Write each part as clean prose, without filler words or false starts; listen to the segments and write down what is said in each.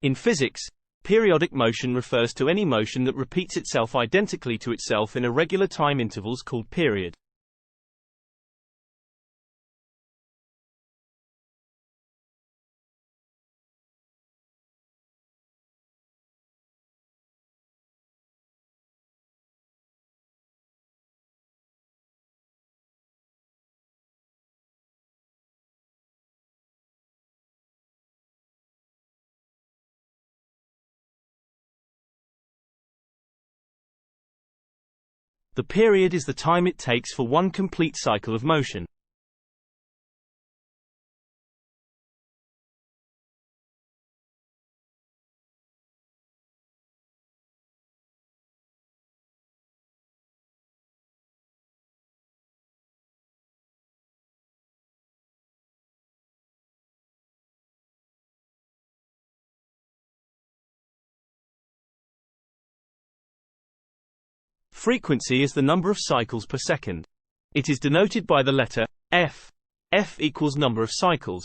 In physics, periodic motion refers to any motion that repeats itself identically to itself in irregular time intervals called period. The period is the time it takes for one complete cycle of motion. Frequency is the number of cycles per second. It is denoted by the letter f. F equals number of cycles.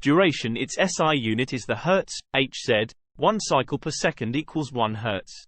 Duration, its SI unit is the Hertz, Hz. 1 cycle per second equals 1 Hertz.